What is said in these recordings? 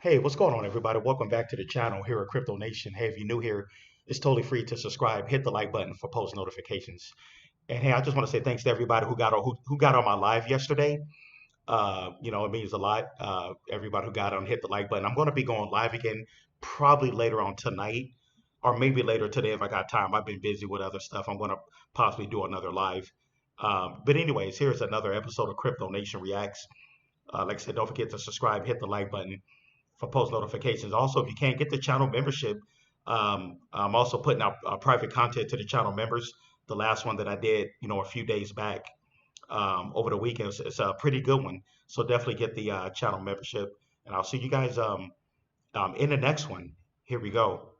Hey, what's going on, everybody? Welcome back to the channel here at Crypto Nation. Hey, if you're new here, it's totally free to subscribe. Hit the like button for post notifications. And hey, I just want to say thanks to everybody who got on my live yesterday. It means a lot. Everybody who got on, hit the like button. I'm going to be going live again probably later on tonight, or maybe later today if I got time. I've been busy with other stuff. I'm going to possibly do another live. But anyways, here's another episode of Crypto Nation Reacts. Like I said, don't forget to subscribe, hit the like button for post notifications. Also, if you can't get the channel membership, I'm also putting out private content to the channel members. The last one that I did, a few days back over the weekend, it's a pretty good one. So definitely get the channel membership, and I'll see you guys in the next one. Here we go.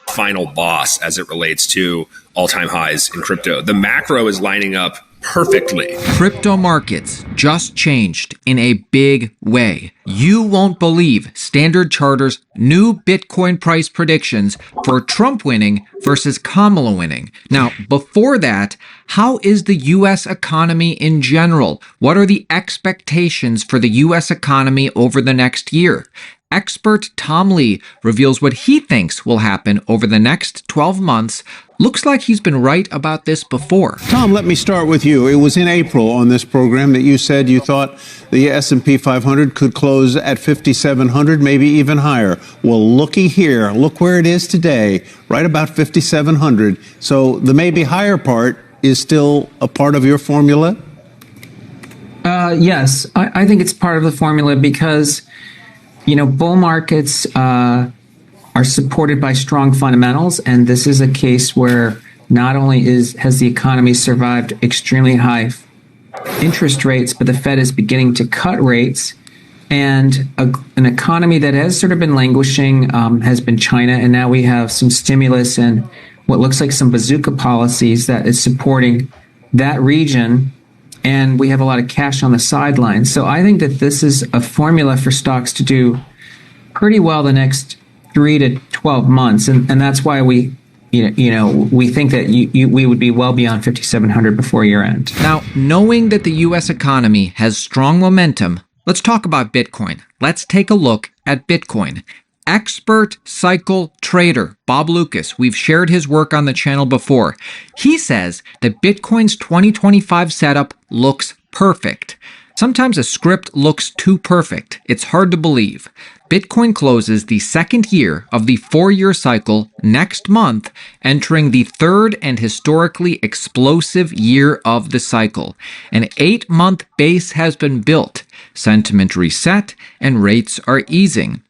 Final boss as it relates to all-time highs in crypto. The macro is lining up perfectly. Crypto markets just changed in a big way. You won't believe Standard Charter's new Bitcoin price predictions for Trump winning versus Kamala winning. Now, before that, how is the U.S. economy in general? What are the expectations for the U.S. economy over the next year? Expert Tom Lee reveals what he thinks will happen over the next 12 months. Looks like he's been right about this before. Tom, let me start with you. It was in April on this program that you said you thought the S&P 500 could close at 5,700, maybe even higher. Well, looky here. Look where it is today, right about 5,700. So the maybe higher part is still a part of your formula? Yes, I think it's part of the formula because bull markets are supported by strong fundamentals, and this is a case where not only has the economy survived extremely high interest rates, but the Fed is beginning to cut rates. And an economy that has sort of been languishing has been China, and now we have some stimulus and what looks like some bazooka policies that is supporting that region. And we have a lot of cash on the sidelines. So I think that this is a formula for stocks to do pretty well the next 3 to 12 months. And that's why we think that we would be well beyond 5,700 before year end. Now, knowing that the U.S. economy has strong momentum, let's talk about Bitcoin. Let's take a look at Bitcoin. Expert cycle trader Bob Lucas, we've shared his work on the channel before. He says that Bitcoin's 2025 setup looks perfect. Sometimes a script looks too perfect. It's hard to believe. Bitcoin closes the second year of the 4-year cycle next month, entering the third and historically explosive year of the cycle. An 8-month base has been built, sentiment reset, and rates are easing.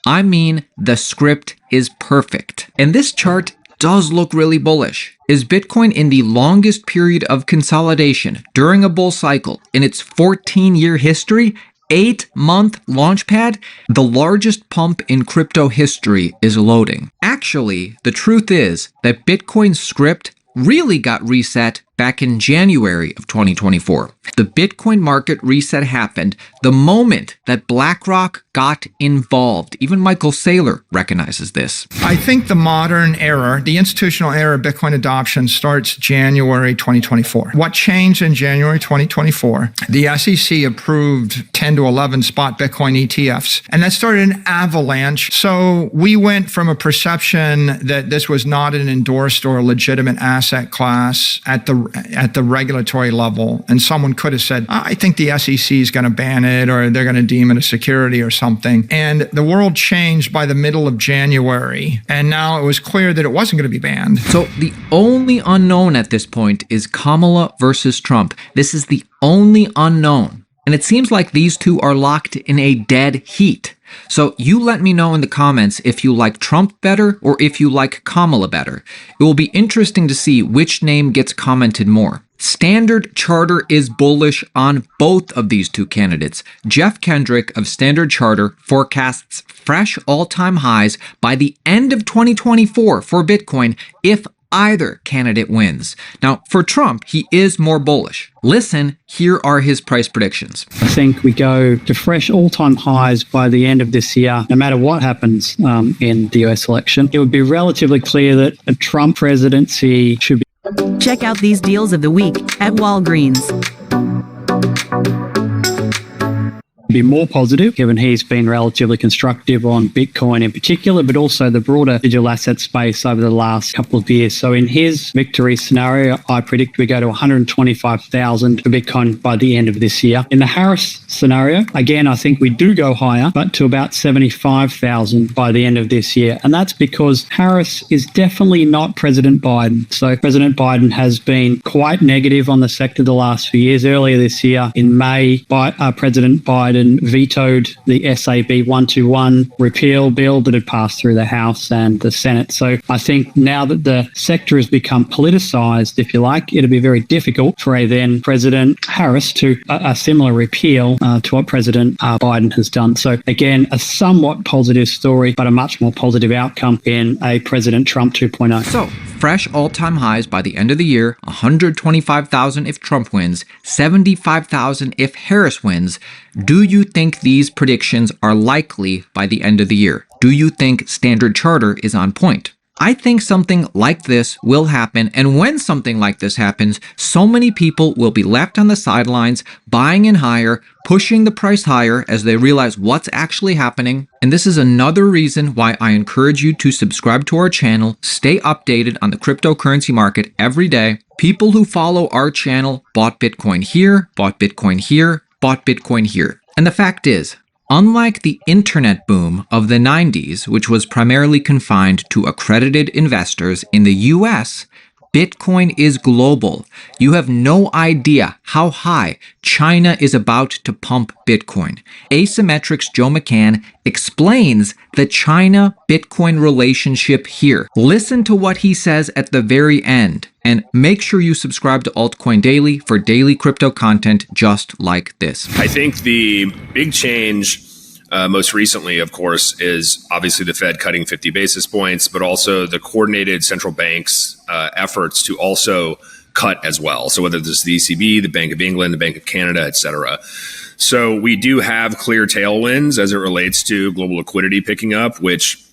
I mean, the script is perfect. And this chart does look really bullish. Is Bitcoin in the longest period of consolidation during a bull cycle in its 14-year history? 8-month launchpad? The largest pump in crypto history is loading. Actually, the truth is that Bitcoin's script really got reset back in January of 2024. The Bitcoin market reset happened the moment that BlackRock got involved. Even Michael Saylor recognizes this. I think the modern era, the institutional era of Bitcoin adoption starts January 2024. What changed in January 2024? The SEC approved 10 to 11 spot Bitcoin ETFs, and that started an avalanche. So we went from a perception that this was not an endorsed or legitimate asset class at the regulatory level, and someone could have said, I think the SEC is going to ban it, or they're going to deem it a security or something. And the world changed by the middle of January, and now it was clear that it wasn't going to be banned. So the only unknown at this point is Kamala versus Trump. This is the only unknown. And it seems like these two are locked in a dead heat. So you let me know in the comments if you like Trump better or if you like Kamala better. It will be interesting to see which name gets commented more. Standard Charter is bullish on both of these two candidates. Jeff Kendrick of Standard Charter forecasts fresh all-time highs by the end of 2024 for Bitcoin if either candidate wins. Now, for Trump, he is more bullish. Listen, here are his price predictions. I think we go to fresh all-time highs by the end of this year, no matter what happens in the US election. It would be relatively clear that a Trump presidency should be. Check out these deals of the week at Walgreens. be more positive, given he's been relatively constructive on Bitcoin in particular, but also the broader digital asset space over the last couple of years. So in his victory scenario, I predict we go to 125,000 for Bitcoin by the end of this year. In the Harris scenario, again, I think we do go higher, but to about 75,000 by the end of this year. And that's because Harris is definitely not President Biden. So President Biden has been quite negative on the sector the last few years. Earlier this year, in May, President Biden vetoed the SAB 121 repeal bill that had passed through the House and the Senate. So I think now that the sector has become politicized, if you like, it'll be very difficult for a then President Harris to a similar repeal to what President Biden has done. So again, a somewhat positive story, but a much more positive outcome in a President Trump 2.0. So, fresh all-time highs by the end of the year, 125,000 if Trump wins, 75,000 if Harris wins. Do you think these predictions are likely by the end of the year? Do you think Standard Chartered is on point? I think something like this will happen, and when something like this happens, so many people will be left on the sidelines, buying in higher, pushing the price higher as they realize what's actually happening. And this is another reason why I encourage you to subscribe to our channel, stay updated on the cryptocurrency market every day. People who follow our channel bought Bitcoin here, bought Bitcoin here, bought Bitcoin here. And the fact is, unlike the internet boom of the 90s, which was primarily confined to accredited investors in the US, Bitcoin is global. You have no idea how high China is about to pump Bitcoin. Asymmetrics Joe McCann explains the China-Bitcoin relationship here. Listen to what he says at the very end, and make sure you subscribe to Altcoin Daily for daily crypto content just like this. I think the big change most recently, of course, is obviously the Fed cutting 50 basis points, but also the coordinated central banks' efforts to also cut as well. So whether this is the ECB, the Bank of England, the Bank of Canada, et cetera. So we do have clear tailwinds as it relates to global liquidity picking up, which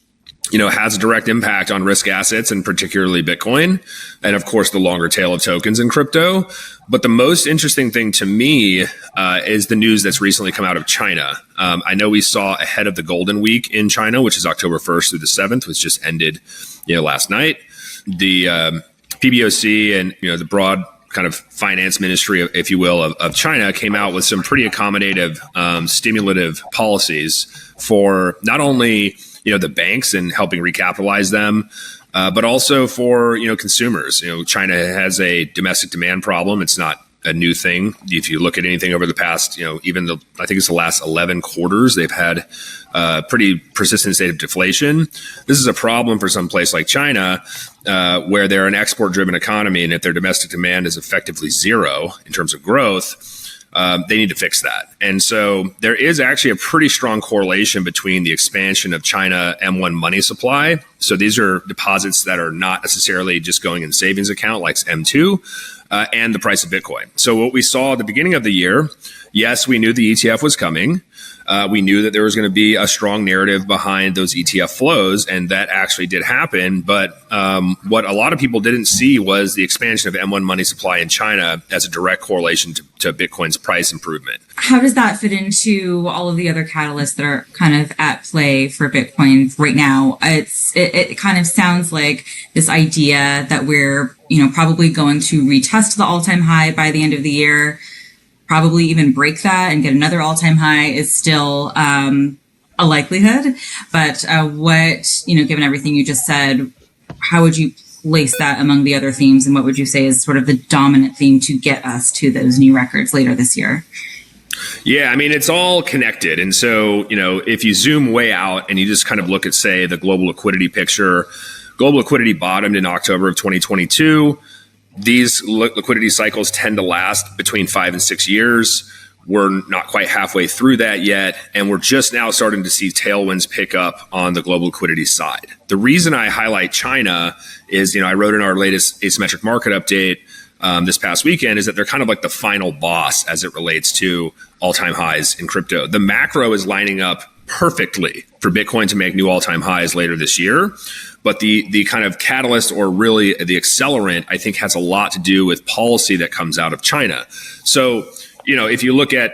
has a direct impact on risk assets and particularly Bitcoin, and of course the longer tail of tokens in crypto. But the most interesting thing to me is the news that's recently come out of China. I know we saw ahead of the Golden Week in China, which is October 1st through the 7th, which just ended last night. The PBOC and the broad kind of finance ministry, if you will, of China came out with some pretty accommodative, stimulative policies for not only the banks and helping recapitalize them, but also for consumers. China has a domestic demand problem. It's not a new thing. If you look at anything over the past, I think it's the last 11 quarters, they've had a pretty persistent state of deflation. This is a problem for some place like China, where they're an export-driven economy, and if their domestic demand is effectively zero in terms of growth, they need to fix that. And so there is actually a pretty strong correlation between the expansion of China M1 money supply. So these are deposits that are not necessarily just going in the savings account like M2, and the price of Bitcoin. So what we saw at the beginning of the year, yes, we knew the ETF was coming. We knew that there was going to be a strong narrative behind those ETF flows, and that actually did happen. But what a lot of people didn't see was the expansion of M1 money supply in China as a direct correlation to Bitcoin's price improvement. How does that fit into all of the other catalysts that are kind of at play for Bitcoin right now? It kind of sounds like this idea that we're probably going to retest the all-time high by the end of the year, probably even break that and get another all-time high is still a likelihood. But given everything you just said, how would you place that among the other themes, and what would you say is sort of the dominant theme to get us to those new records later this year? Yeah, I mean, it's all connected. And so, if you zoom way out and you just kind of look at, say, the global liquidity picture, global liquidity bottomed in October of 2022. These liquidity cycles tend to last between 5 and 6 years. We're not quite halfway through that yet, and we're just now starting to see tailwinds pick up on the global liquidity side. The reason I highlight China is, I wrote in our latest asymmetric market update this past weekend, is that they're kind of like the final boss as it relates to all-time highs in crypto. The macro is lining up perfectly for Bitcoin to make new all-time highs later this year. But the kind of catalyst, or really the accelerant, I think has a lot to do with policy that comes out of China. So, if you look at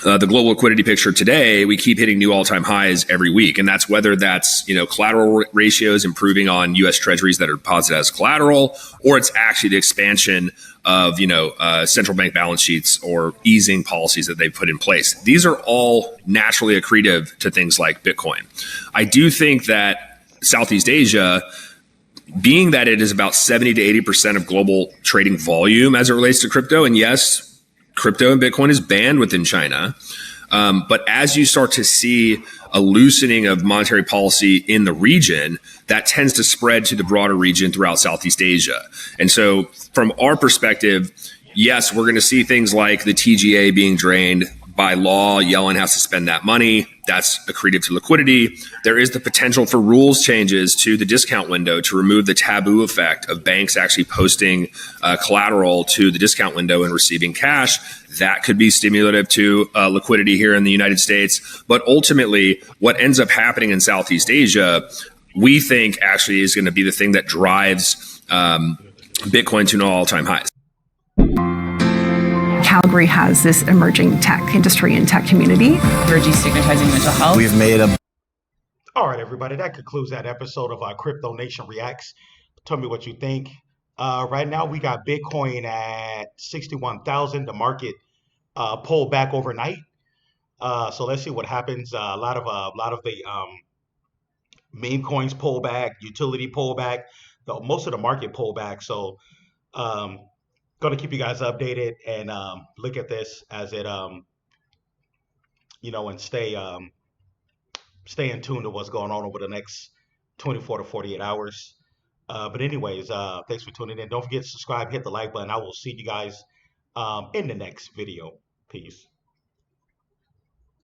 the global liquidity picture today, we keep hitting new all-time highs every week, and that's whether that's collateral ratios improving on U.S. Treasuries that are deposited as collateral, or it's actually the expansion of central bank balance sheets or easing policies that they put in place. These are all naturally accretive to things like Bitcoin. I do think that Southeast Asia, being that it is about 70 to 80% of global trading volume as it relates to crypto, and yes, crypto and Bitcoin is banned within China. But as you start to see a loosening of monetary policy in the region, that tends to spread to the broader region throughout Southeast Asia. And so from our perspective, yes, we're going to see things like the TGA being drained. By law, Yellen has to spend that money. That's accretive to liquidity. There is the potential for rules changes to the discount window to remove the taboo effect of banks actually posting collateral to the discount window and receiving cash. That could be stimulative to liquidity here in the United States. But ultimately, what ends up happening in Southeast Asia, we think actually is going to be the thing that drives Bitcoin to new all-time highs. Calgary has this emerging tech industry and tech community. We're destigmatizing mental health. We've made a... All right, everybody, that concludes that episode of Crypto Nation Reacts. Tell me what you think. Right now, we got Bitcoin at 61,000. The market pulled back overnight. So let's see what happens. A lot of the meme coins pull back, utility pull back. Most of the market pull back. So going to keep you guys updated and look at this as it, and stay in tune to what's going on over the next 24 to 48 hours. But anyways, thanks for tuning in. Don't forget to subscribe, hit the like button. I will see you guys in the next video. Peace.